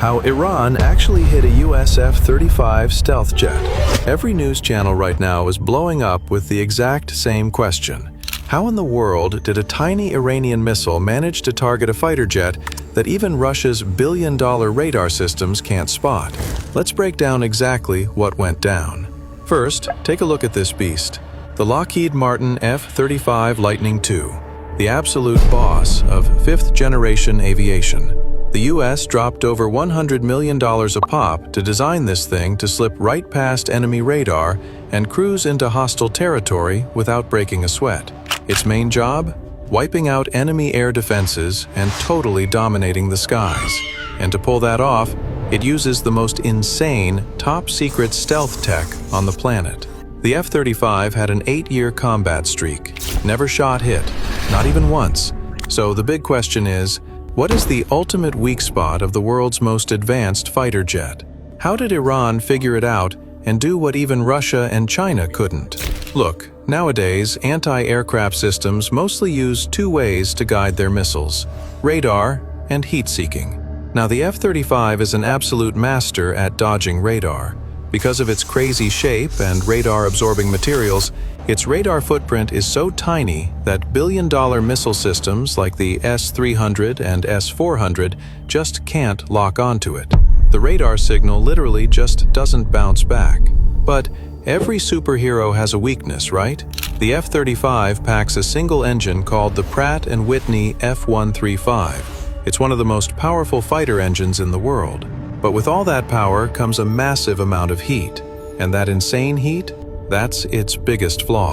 how Iran actually hit a US F-35 stealth jet. Every news channel right now is blowing up with the exact same question. How in the world did a tiny Iranian missile manage to target a fighter jet that even Russia's billion-dollar radar systems can't spot? Let's break down exactly what went down. First, take a look at this beast. The Lockheed Martin F-35 Lightning II, the absolute boss of fifth-generation aviation. The US dropped over $100 million a pop to design this thing to slip right past enemy radar and cruise into hostile territory without breaking a sweat. Its main job? Wiping out enemy air defenses and totally dominating the skies. And to pull that off, it uses the most insane, top-secret stealth tech on the planet. The F-35 had an 8-year combat streak, never shot hit, not even once. So the big question is, what is the ultimate weak spot of the world's most advanced fighter jet? How did Iran figure it out and do what even Russia and China couldn't? Look, nowadays, anti-aircraft systems mostly use two ways to guide their missiles: radar and heat-seeking. Now, the F-35 is an absolute master at dodging radar. Because of its crazy shape and radar-absorbing materials, its radar footprint is so tiny that billion-dollar missile systems like the S-300 and S-400 just can't lock onto it. The radar signal literally just doesn't bounce back. But every superhero has a weakness, right? The F-35 packs a single engine called the Pratt & Whitney F135. It's one of the most powerful fighter engines in the world. But with all that power comes a massive amount of heat. And that insane heat? That's its biggest flaw.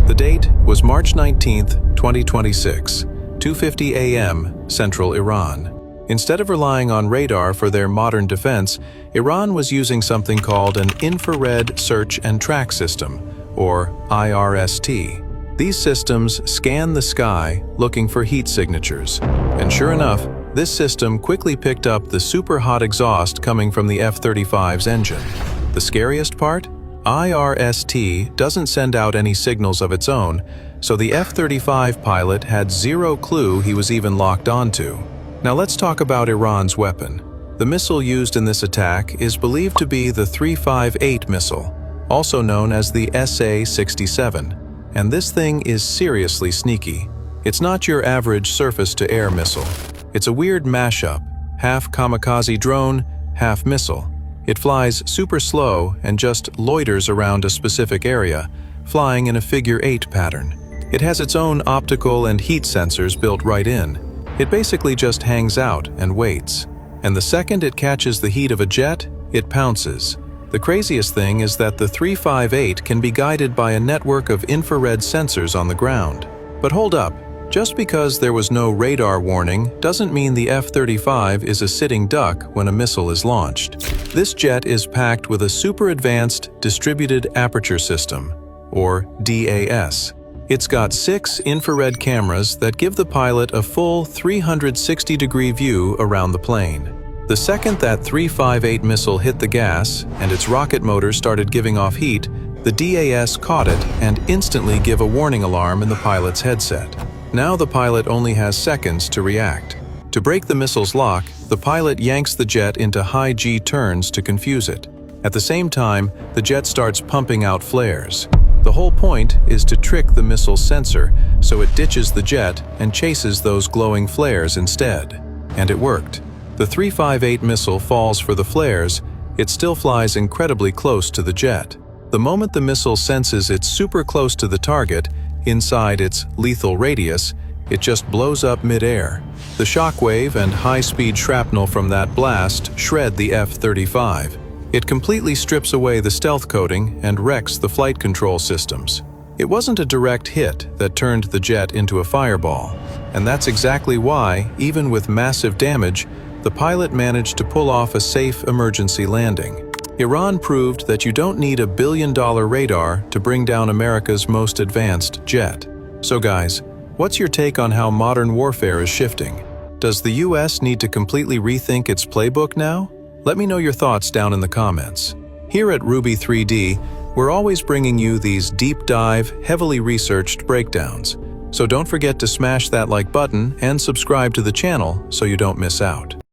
The date was March 19th, 2026, 2:50 a.m. Central Iran. Instead of relying on radar for their modern defense, Iran was using something called an Infrared Search and Track System, or IRST. These systems scan the sky looking for heat signatures. And sure enough, this system quickly picked up the super hot exhaust coming from the F-35's engine. The scariest part? IRST doesn't send out any signals of its own, so the F-35 pilot had zero clue he was even locked onto. Now let's talk about Iran's weapon. The missile used in this attack is believed to be the 358 missile, also known as the SA-67. And this thing is seriously sneaky. It's not your average surface-to-air missile. It's a weird mashup, half kamikaze drone, half missile. It flies super slow and just loiters around a specific area, flying in a figure-8 pattern. It has its own optical and heat sensors built right in. It basically just hangs out and waits. And the second it catches the heat of a jet, it pounces. The craziest thing is that the 358 can be guided by a network of infrared sensors on the ground. But hold up. Just because there was no radar warning doesn't mean the F-35 is a sitting duck when a missile is launched. This jet is packed with a super advanced distributed aperture system, or DAS. It's got 6 infrared cameras that give the pilot a full 360-degree view around the plane. The second that 358 missile hit the gas and its rocket motor started giving off heat, the DAS caught it and instantly gave a warning alarm in the pilot's headset. Now the pilot only has seconds to react. To break the missile's lock, the pilot yanks the jet into high G turns to confuse it. At the same time, the jet starts pumping out flares. The whole point is to trick the missile's sensor so it ditches the jet and chases those glowing flares instead. And it worked. The 358 missile falls for the flares, it still flies incredibly close to the jet. The moment the missile senses it's super close to the target, inside its lethal radius, it just blows up mid-air. The shockwave and high-speed shrapnel from that blast shred the F-35. It completely strips away the stealth coating and wrecks the flight control systems. It wasn't a direct hit that turned the jet into a fireball, and that's exactly why, even with massive damage, the pilot managed to pull off a safe emergency landing. Iran proved that you don't need a billion-dollar radar to bring down America's most advanced jet. So guys, what's your take on how modern warfare is shifting? Does the US need to completely rethink its playbook now? Let me know your thoughts down in the comments. Here at Ruby 3D, we're always bringing you these deep dive, heavily researched breakdowns. So don't forget to smash that like button and subscribe to the channel so you don't miss out.